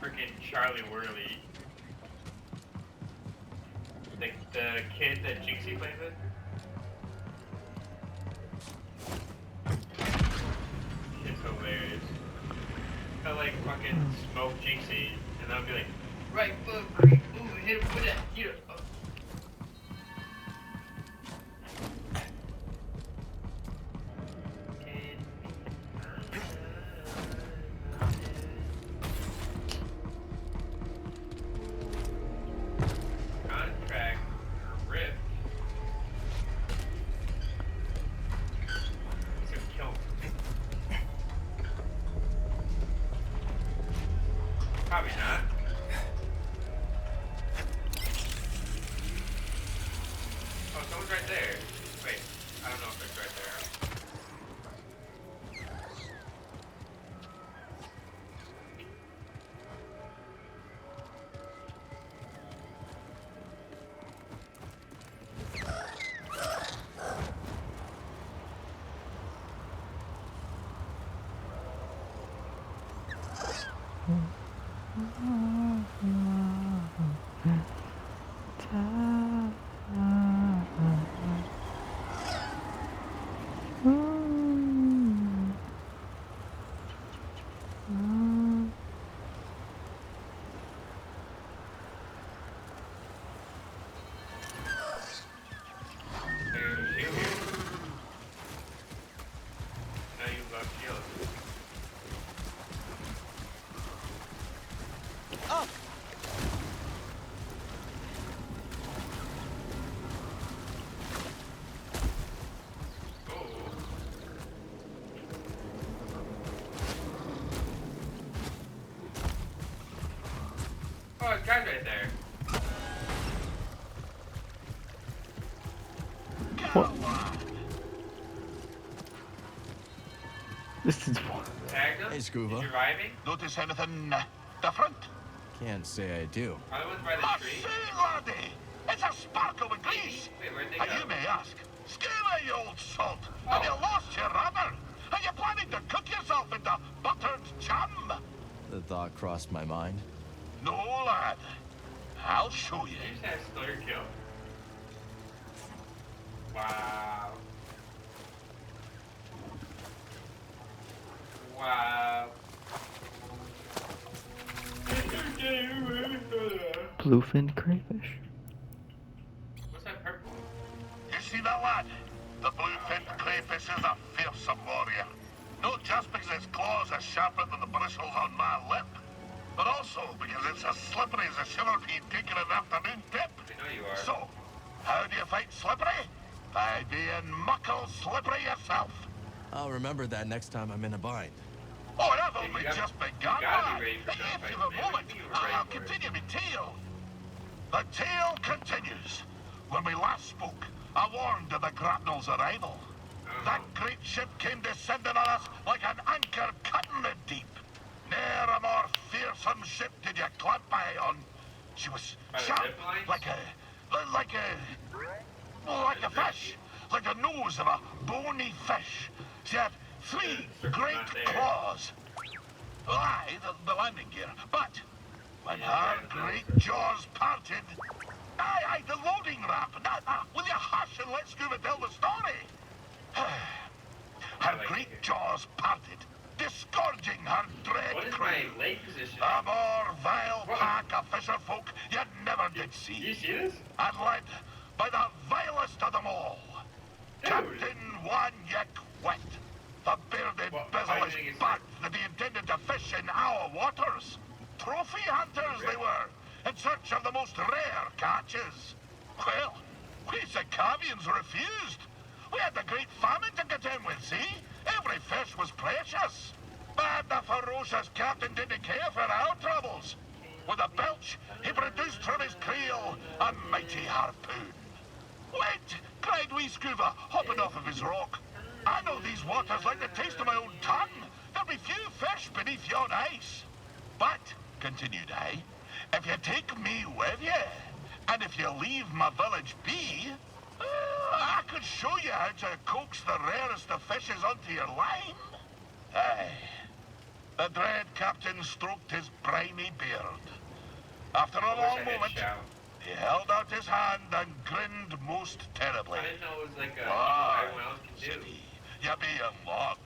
freaking Charlie Whirly. The kid that Jinxie plays with. It's hilarious. I like fucking smoke Jinxie, and I'll be like, right foot, creep, ooh, hit him with that, you know. Oh. Contract ripped. He's gonna kill him. Probably not. Oh, someone's right there. Wait, I don't know if it's right there. There's a shield here. Now you love shield. Oh! Oh, it's guys right there. What? This is what? Tagged him? Hey, Scuba. Is he reviving? Notice anything different? Can't say I do. Other one's by the I tree. say, laddie, it's a sparkle with grease. Wait, where'd they And go? you may ask, Scuba, you old salt, have you lost your rubber? Are you planning to cook yourself into buttered jam? The thought crossed my mind. No, lad. I'll show you. You just had a stutter kill. Wow. Wow. Bluefin crayfish. What's that purple? You see that, lad? The bluefin crayfish is a fearsome warrior. Not just because its claws are sharper than the bristles on my lip, but also because it's as slippery as a shiver pea taking an afternoon dip. I know you are. So, how do you fight slippery? By being muckle slippery yourself. I'll remember that next time I'm in a bind. Oh, and I've Yeah, you only gotta- just begun, you gotta lad. be ready for If gunfights, you have a man. moment, You were ready I'll for it. continue my tale. The tale continues. When we last spoke, I warned of the grapnel's arrival. That great ship came descending on us like an anchor cutting the deep. Ne'er a more fearsome ship did you clamp my eye on. She was By the sharp, zip lines? like a fish, like the nose of a bony fish. She had three Circle's great not there. claws. Aye, the landing gear. But when her Yeah, great jaws parted, aye, the loading ramp. Will you hush and let Scuba tell the story? Her like great it. jaws parted, disgorging her dread What is crew. my leg position? A more vile What? pack of fisher folk you never did Do see. you see this? And led by the vilest of them all, Dude. Captain Wanyek Wet, the bearded, What, how do you bezel-less think it's bat that he intended to fish in our waters. Trophy hunters they were, in search of the most rare catches. Well, we Sikavians refused. We had the great famine to contend with, see? Every fish was precious. But the ferocious captain didn't care for our troubles. With a belch, he produced from his creel a mighty harpoon. Wait, cried wee Scuba, hopping off of his rock. I know these waters like the taste of my own tongue. There'll be few fish beneath yon ice. But, continued I, if you take me with you, and if you leave my village be, I could show you how to coax the rarest of fishes onto your line. Aye. The dread captain stroked his briny beard. After a I wish long I had moment, shout. he held out his hand and grinned most terribly. I didn't know it was like a "Why," everyone else can said do. he, "you be young log.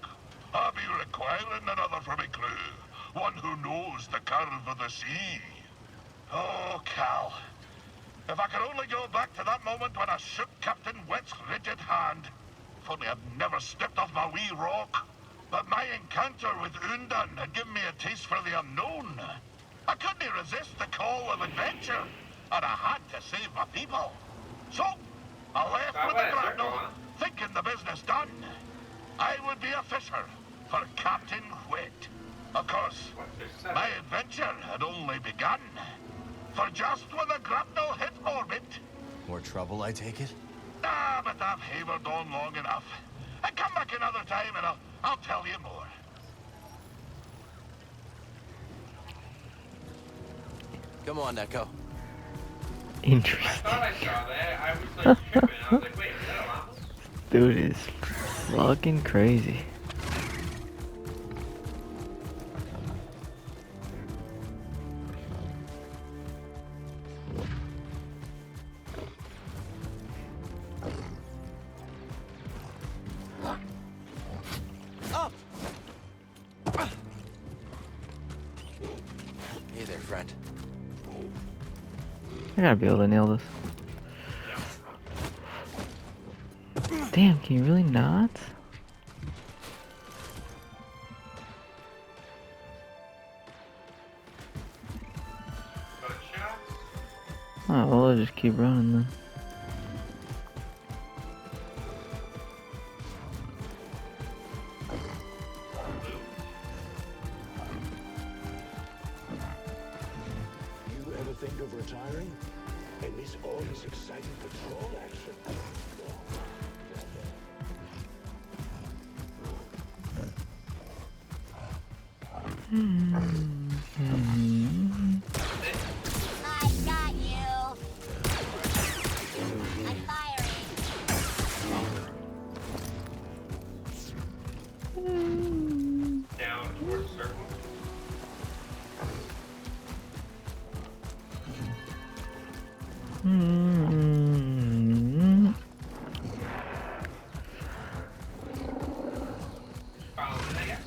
I'll be requiring another for me crew, one who knows the curve of the sea." Oh, Cal. If I could only go back to that moment when I shook Captain Wet's rigid hand. If only I'd never stepped off my wee rock. But my encounter with Undan had given me a taste for the unknown. I couldn't resist the call of adventure, and I had to save my people. So, I left I with went the a circle, grapnel, huh? thinking the business done. I would be a fisher for Captain Wet. Of course, What? There's 7. my adventure had only begun. For just when the grapnel hit orbit... More trouble, I take it? Ah, but I've havered on long enough. And come back another time and I'll tell you more. Come on, Echo. I Interesting. thought I saw that. I was like tripping. I was like, wait, is that a llama? Dude is fucking crazy. Up! Hey there, friend. I gotta be able to nail this. Damn, can you really not? Gunshots? Oh, well, I'll just keep running then. You ever think of retiring? And miss all this exciting patrol action? I got you. I'm firing. Down towards the circle. Follow it, I guess.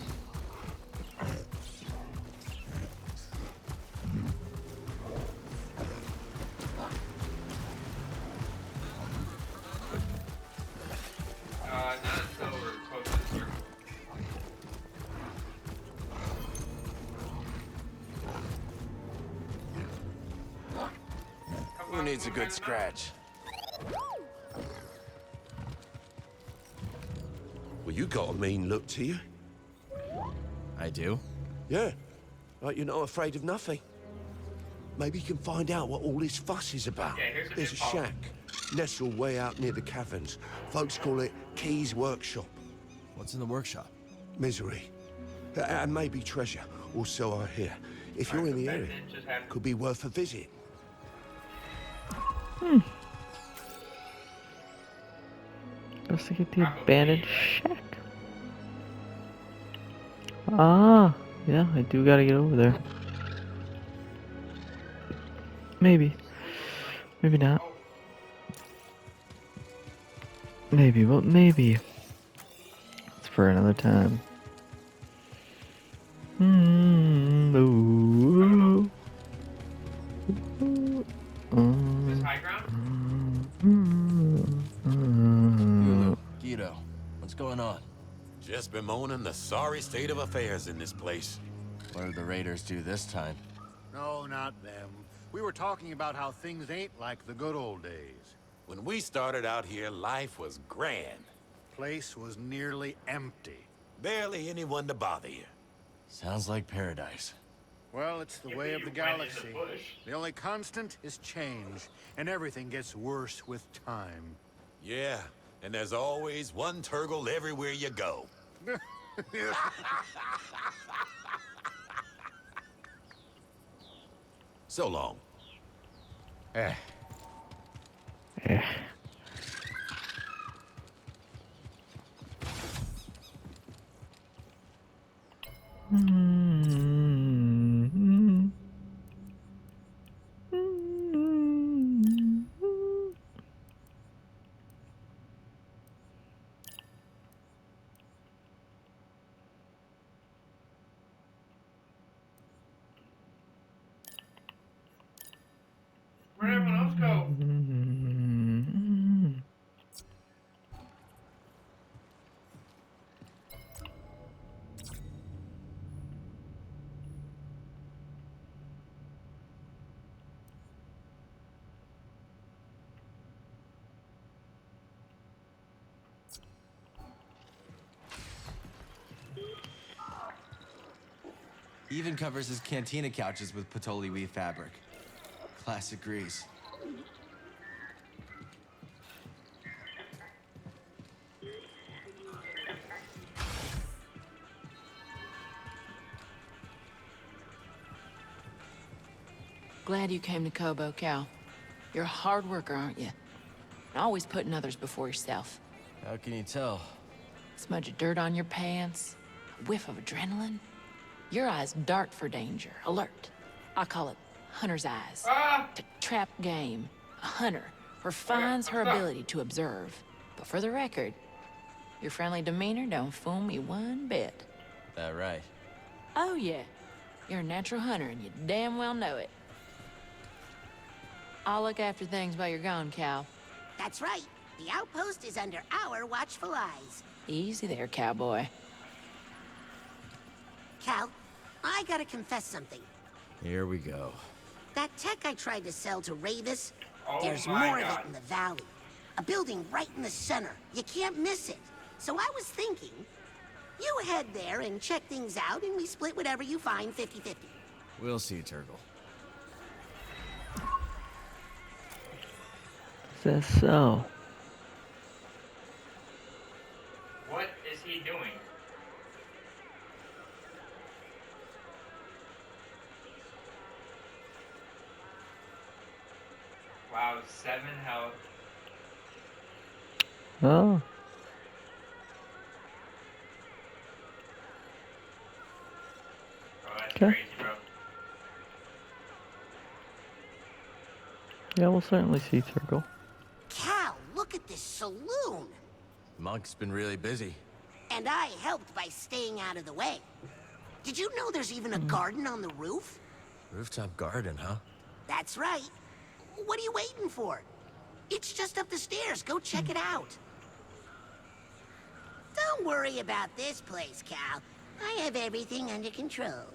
Not until we're close to the circle. Come Who on, needs a come good on, scratch? Well, you got a mean look to you. I do? Yeah. Like you're not afraid of nothing. Maybe you can find out what all this fuss is about. Okay, here's a There's a pitfall. shack, nestled way out near the caverns. Folks call it Key's Workshop. What's in the workshop? Misery. And maybe treasure, or so I hear. If you're in the area, Just have could be worth a visit. Let's get the abandoned shack. Ah, yeah, I do gotta get over there. Maybe. Maybe not. Maybe, but maybe. It's for another time. Ooh. Is this high ground? Lulu, Guido, what's going on? Just bemoaning the sorry state of affairs in this place. What did the raiders do this time? No, not them. We were talking about how things ain't like the good old days. When we started out here, life was grand. Place was nearly empty. Barely anyone to bother you. Sounds like paradise. Well, it's the Yeah, way but of the you went in the galaxy. bush. The only constant is change, and everything gets worse with time. Yeah, and there's always one Turgle everywhere you go. So long. Eh. Yeah. Hmm. He even covers his cantina couches with patchouli weave fabric. Classic Grease. Glad you came to Kobo, Cal. You're a hard worker, aren't you? Always putting others before yourself. How can you tell? Smudge of dirt on your pants, a whiff of adrenaline. Your eyes dart for danger, alert. I call it hunter's eyes. To trap game. A hunter refines her ability to observe. But for the record, your friendly demeanor don't fool me one bit. That right? Oh yeah, you're a natural hunter and you damn well know it. I'll look after things while you're gone, Cal. That's right. The outpost is under our watchful eyes. Easy there, cowboy. Cal, I gotta confess something. Here we go. That tech I tried to sell to Ravis, Oh there's my more of God. it in the valley. A building right in the center. You can't miss it. So I was thinking, you head there and check things out, and we split whatever you find 50-50. We'll see, Turgle. Is that so? What is he doing? Wow, 7 health. Oh. Oh, that's Okay. crazy, bro. Yeah, we'll certainly see, Turgle. Cal, look at this saloon. Monk's been really busy. And I helped by staying out of the way. Did you know there's even a garden on the roof? Rooftop garden, huh? That's right. What are you waiting for? It's just up the stairs. Go check it out. Don't worry about this place, Cal. I have everything under control.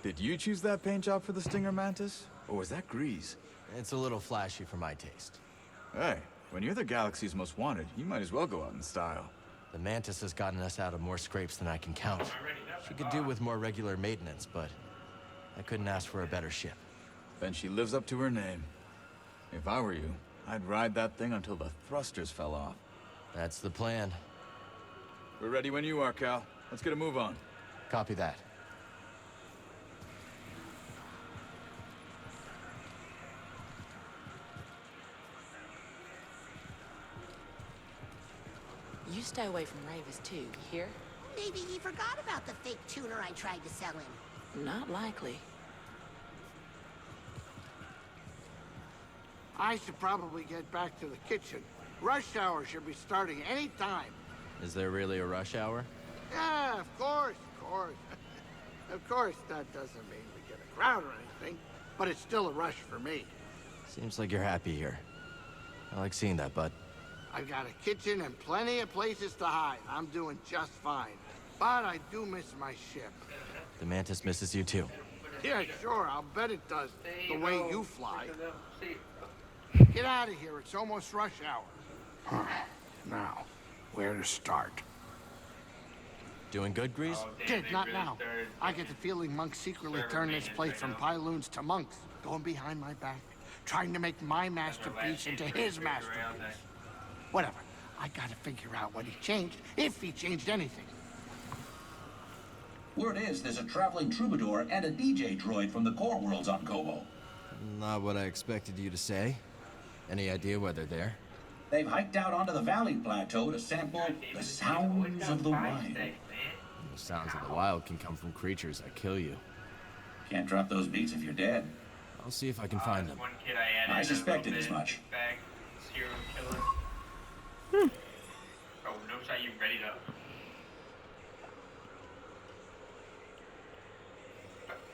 Did you choose that paint job for the Stinger Mantis? Or was that Grease? It's a little flashy for my taste. Hey, when you're the galaxy's most wanted, you might as well go out in style. The Mantis has gotten us out of more scrapes than I can count. She could do with more regular maintenance, but I couldn't ask for a better ship. Then she lives up to her name. If I were you, I'd ride that thing until the thrusters fell off. That's the plan. We're ready when you are, Cal. Let's get a move on. Copy that. You stay away from Ravis too, you hear? Maybe he forgot about the fake tuner I tried to sell him. Not likely. I should probably get back to the kitchen. Rush hour should be starting any time. Is there really a rush hour? Yeah, of course, of course. Of course, that doesn't mean we get a crowd or anything, but it's still a rush for me. Seems like you're happy here. I like seeing that, bud. I've got a kitchen and plenty of places to hide. I'm doing just fine. But I do miss my ship. The Mantis misses you too. Yeah, sure, I'll bet it does, the way you fly. Get out of here, it's almost rush hour. Now, where to start? Doing good, Grease? Oh, damn, Kid, they not really now. started I get the feeling monks secretly server turned this maintenance place right from now. Pyloons to monks, going behind my back, trying to make my masterpiece into his masterpiece. Whatever. I gotta figure out what he changed, if he changed anything. Word is there's a traveling troubadour and a DJ droid from the core worlds on Kobo. Not what I expected you to say. Any idea why they're there? They've hiked out onto the valley plateau to sample the sounds of the wild. The sounds of the wild can come from creatures that kill you. Can't drop those beats if you're dead. I'll see if I can find them. One kid I added I a suspected little as bit, much. Bag, serial killer. Oh, no shot, you ready to...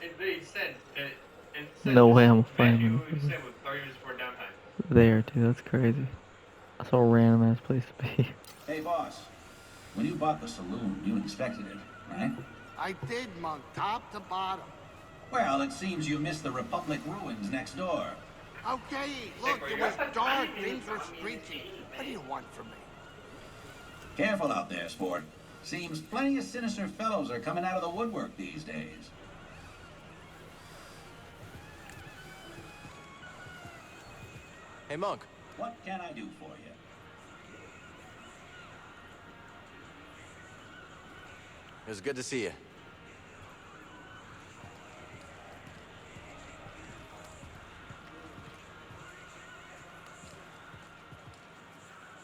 It literally said that... It said No way I'm menu finding said with 30 minutes for downtime. there, dude. That's crazy. That's a random ass place to be. Hey, boss. When you bought the saloon, you inspected it, right? I did, monk, top to bottom. Well, it seems you missed the Republic ruins next door. Okay, look, it was dark, things were screeching. What do you want from me? Careful out there, sport. Seems plenty of sinister fellows are coming out of the woodwork these days. Hey, Monk. What can I do for you? It was good to see you.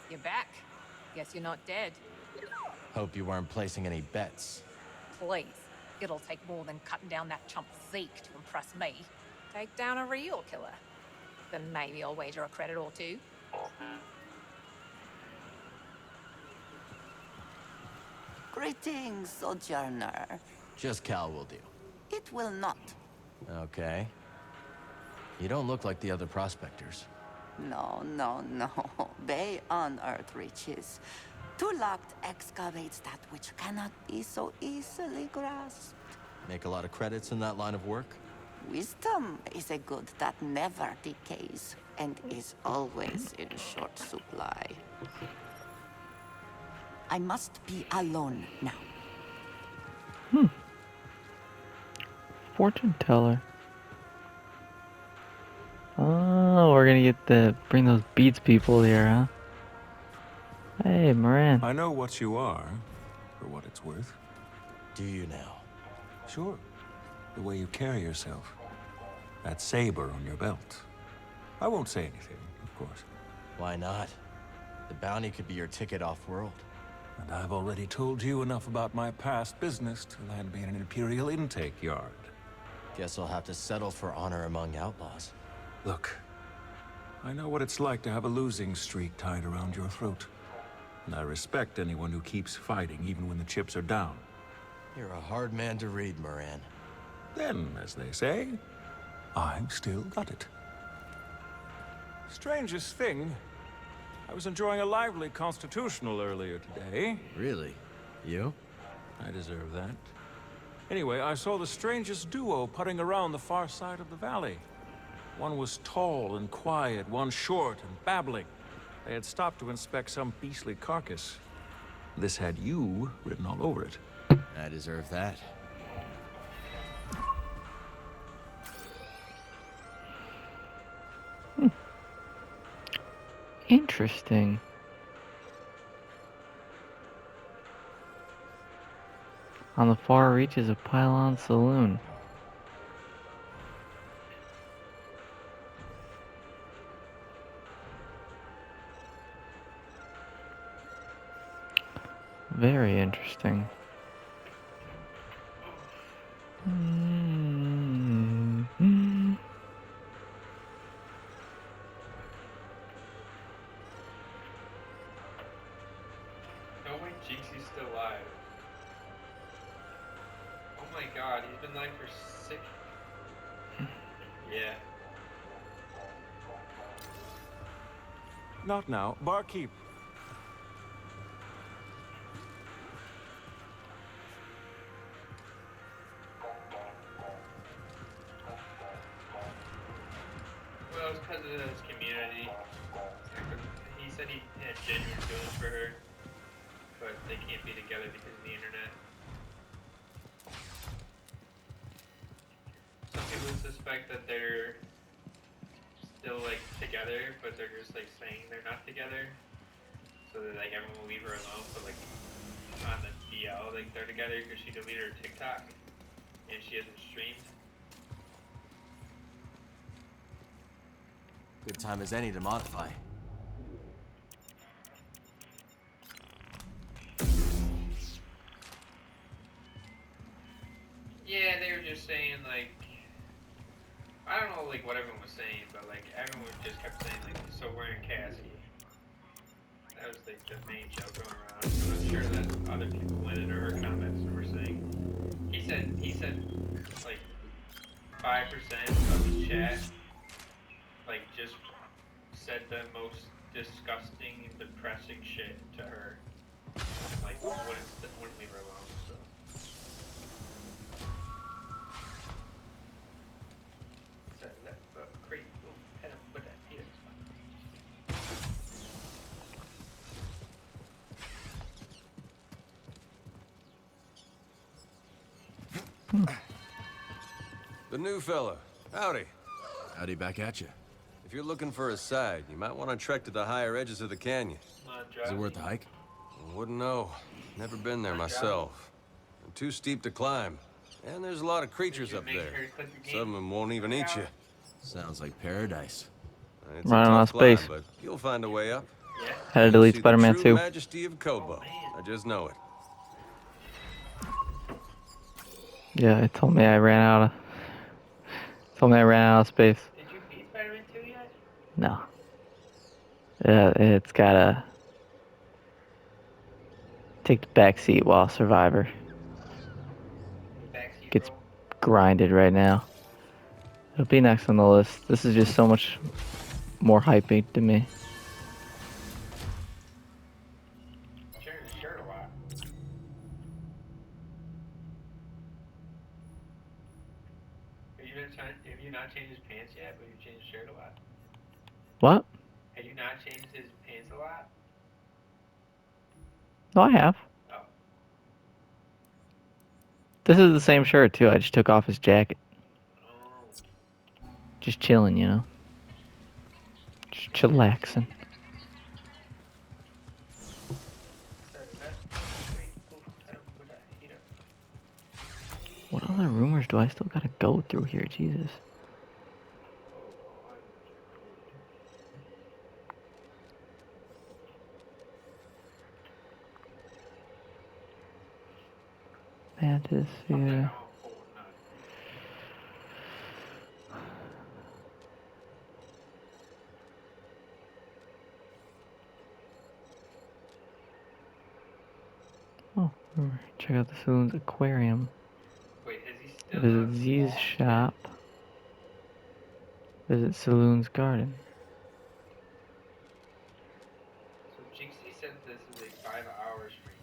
You're back. Guess you're not dead. Hope you weren't placing any bets. Please. It'll take more than cutting down that chump Zeke to impress me. Take down a real killer. Then maybe I'll wager a credit or two. Greetings, Sojourner. Just Cal will do. It will not. Okay. You don't look like the other prospectors. No. Bay unearth riches. To locked excavates that which cannot be so easily grasped. Make a lot of credits in that line of work? Wisdom is a good that never decays and is always in short supply. I must be alone now. Fortune teller. Oh, we're gonna get the bring those beats people here, huh? Hey, Moran. I know what you are, for what it's worth. Do you now? Sure. The way you carry yourself. That saber on your belt. I won't say anything, of course. Why not? The bounty could be your ticket off-world. And I've already told you enough about my past business to land me in an Imperial intake yard. Guess I'll have to settle for honor among outlaws. Look, I know what it's like to have a losing streak tied around your throat. And I respect anyone who keeps fighting even when the chips are down. You're a hard man to read, Moran. Then, as they say, I've still got it. Strangest thing, I was enjoying a lively constitutional earlier today. Really? You? I deserve that. Anyway, I saw the strangest duo putting around the far side of the valley. One was tall and quiet, one short and babbling. They had stopped to inspect some beastly carcass. This had you written all over it. I deserve that. Interesting. On the far reaches of Pylon Saloon. Very interesting. No way Jinxie's still alive. Oh my god, he's been alive for 6... Yeah. Not now. Barkeep. Well, it's because of his community. He said he had genuine feelings for her, but they can't be together because of the internet. Some people suspect that they're still like together, but they're just like saying they're not together, so that like everyone will leave her alone. But like on the DL, like they're together because she deleted her TikTok and she hasn't streamed. Good time as any to modify. Yeah, they were just saying like, I don't know like what everyone was saying, but like everyone just kept saying like, so we're in Cassie. That was like the main joke going around. I'm sure that other people went into her comments and were saying, he said like 5% of his chat like just said the most disgusting and depressing shit to her. Like wouldn't leave her alone. So. The new fella. Howdy. Howdy back at you. If you're looking for a side, you might want to trek to the higher edges of the canyon. Is it worth the hike? Wouldn't know. Never been there myself. Too steep to climb. And there's a lot of creatures up there. Some of them won't even eat you. Sounds like paradise. It's Running a out tough of space. climb, but you'll find a way up. Had to delete See the Spider-Man true 2. majesty of Kobo. I just know it. Yeah, it told me I ran out of. Told me I ran out of space. Did you beat Spider-Man 2 yet? No. It's gotta take the back seat while Survivor gets grinded right now. It'll be next on the list. This is just so much more hyping to me. Sharing his shirt a lot. Have you not changed his pants yet, but you've changed his shirt a lot? What? Have you not changed his pants a lot? No, I have. Oh. This is the same shirt too. I just took off his jacket. Oh. Just chilling, you know. Just chillaxing. What other rumors do I still gotta go through here? Jesus. Mantis, yeah. Oh, check out the Saloon's aquarium. Wait, is he still Visit Z's shop. Visit Saloon's garden. So Jinxie said this is a 5-hour stream.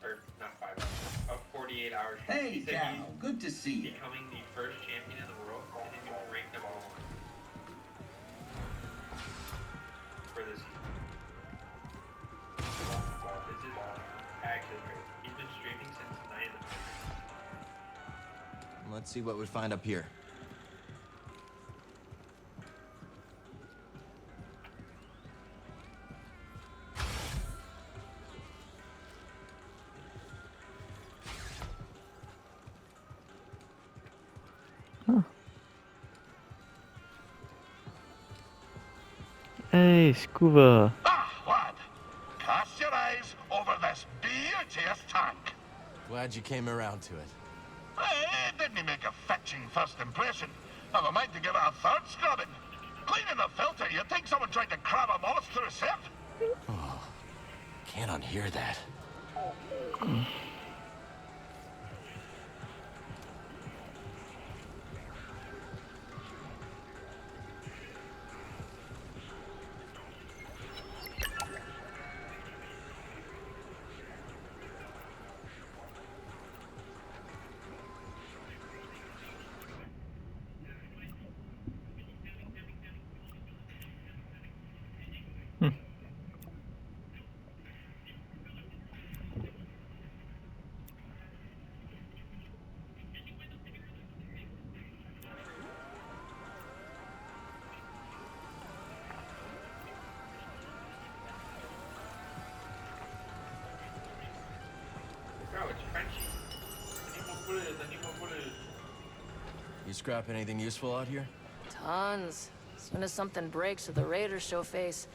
Or, not 5 hours. A 48-hour stream. Hey, Cal, good to see you. Becoming the first champion in the world, and he was ranked number 1. For this season. This is actually great. He's been streaming since 9 in the morning. Let's see what we find up here. Hey, Scuba. Ah, lad. Cast your eyes over this beauteous tank. Glad you came around to it. It didn't make a fetching first impression. Never mind to give it a third scrubbing. Cleaning the filter, you'd think someone tried to crab a moth through a sieve. Oh, can't unhear that. You scrap anything useful out here? Tons. As soon as something breaks or the raiders show face,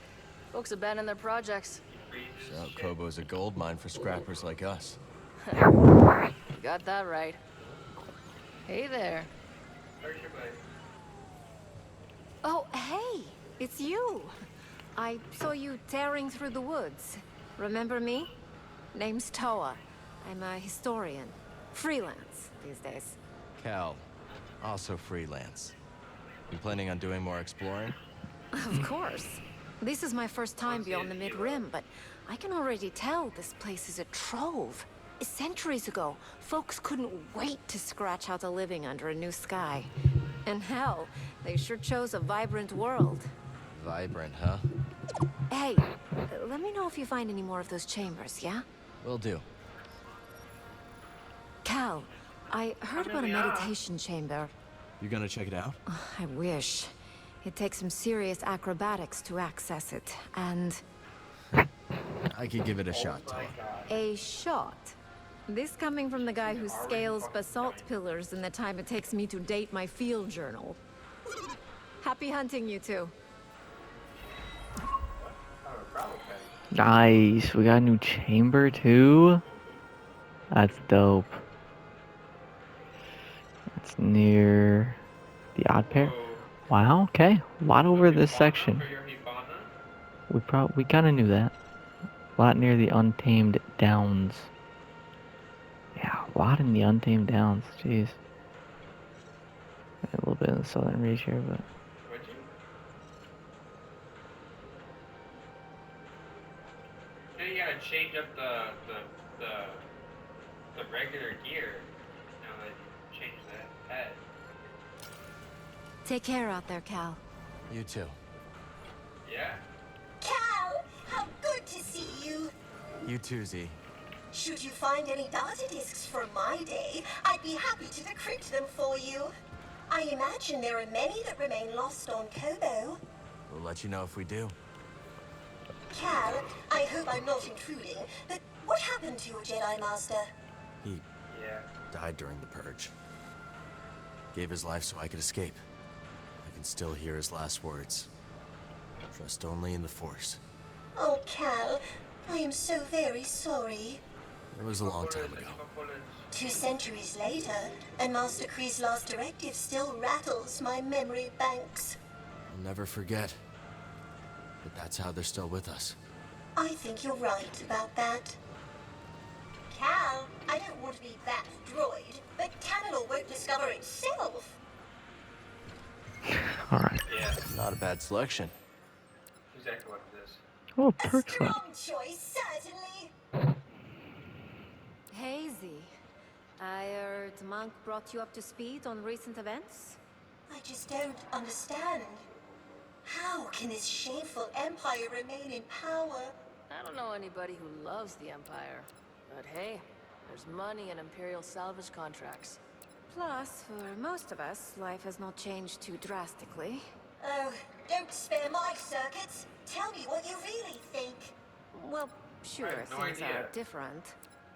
folks abandon their projects. So Kobo's a gold mine for scrappers like us. You got that right. Hey there. Oh, hey, it's you. I saw you tearing through the woods. Remember me? Name's Toa. I'm a historian. Freelance these days. Cal, also freelance. You planning on doing more exploring? Of course. This is my first time beyond the Mid-Rim, but I can already tell this place is a trove. Centuries ago, folks couldn't wait to scratch out a living under a new sky. And hell, they sure chose a vibrant world. Vibrant, huh? Hey, let me know if you find any more of those chambers, yeah? Will do. Cal, I heard about a meditation chamber. You gonna check it out? I wish. It takes some serious acrobatics to access it, and... I could give it a shot, Toa. A shot? This coming from the guy who scales basalt pillars in the time it takes me to date my field journal. Happy hunting, you two. Nice. We got a new chamber too. That's dope. That's near the odd pair. Wow. Okay. A lot over this section. We kind of knew that. A lot near the Untamed Downs. Yeah, a lot in the Untamed Downs. Jeez. A little bit in the southern reach here, but. You gotta change up the regular gear now that you change that head. Take care out there, Cal. You too. Yeah. Cal, how good to see you. You too, Z. Should you find any data discs from my day, I'd be happy to decrypt them for you. I imagine there are many that remain lost on Kobo. We'll let you know if we do. Cal, I hope I'm not intruding, but what happened to your Jedi Master? He died during the Purge. Gave his life so I could escape. I can still hear his last words. Trust only in the Force. Oh, Cal, I am so very sorry. It was a long time ago. 2 centuries later, and Master Kree's last directive still rattles my memory banks. I'll never forget. But that's how they're still with us. I think you're right about that. Cal, I don't want to be that droid, but Tanalor won't discover itself. Alright. Yeah. Not a bad selection. Exactly what it is. Oh, perk slot. Wrong choice, certainly. Hey, Z. I heard Monk brought you up to speed on recent events? I just don't understand. How can this shameful empire remain in power? I don't know anybody who loves the Empire. But hey, there's money in Imperial salvage contracts. Plus, for most of us, life has not changed too drastically. Oh, don't spare my circuits. Tell me what you really think. Well, sure, no things idea. are different.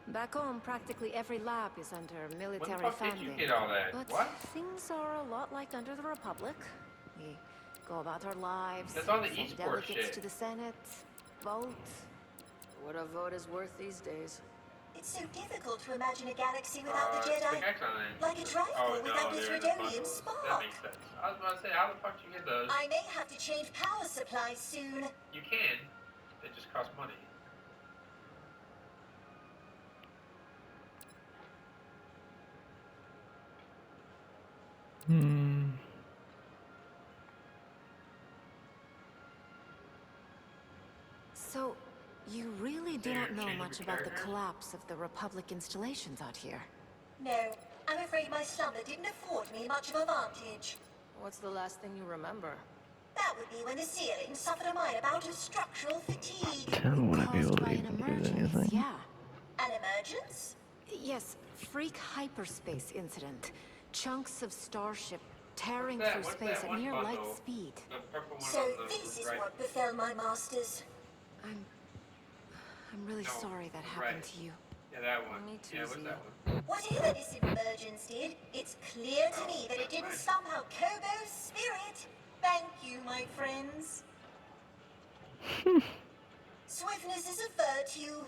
Back home, practically every lab is under military When the fuck funding. did you get all that? But What? things are a lot like under the Republic. We go about our lives, That's all the send esports delegates shit. to the Senate, vote. What a vote is worth these days. It's so difficult to imagine a galaxy without the Click Jedi. X on it. Like a trifle Oh, without no, this they're in the Redonian bundles. spark. That makes sense. I was about to say, how the fuck do you get those? I may have to change power supplies soon. You can. It just costs money. So, you really do not know much about the collapse of the Republic installations out here? No, I'm afraid my slumber didn't afford me much of a vantage. What's the last thing you remember? That would be when the ceiling suffered a minor bout of structural fatigue. Then would I be able to By an even do emergence, anything? yeah. An emergence? Yes, freak hyperspace incident. Chunks of starship tearing What's that- through what's space that at one near light bundle? speed. The purple one So on the this is right. what befell my masters. I'm really No, sorry that right. happened to you. Yeah, that one. Me too, Yeah, what's Z. that one? Whatever this emergence did, it's clear to me that it didn't somehow Kobo's spirit. Thank you, my friends. Swiftness is a virtue.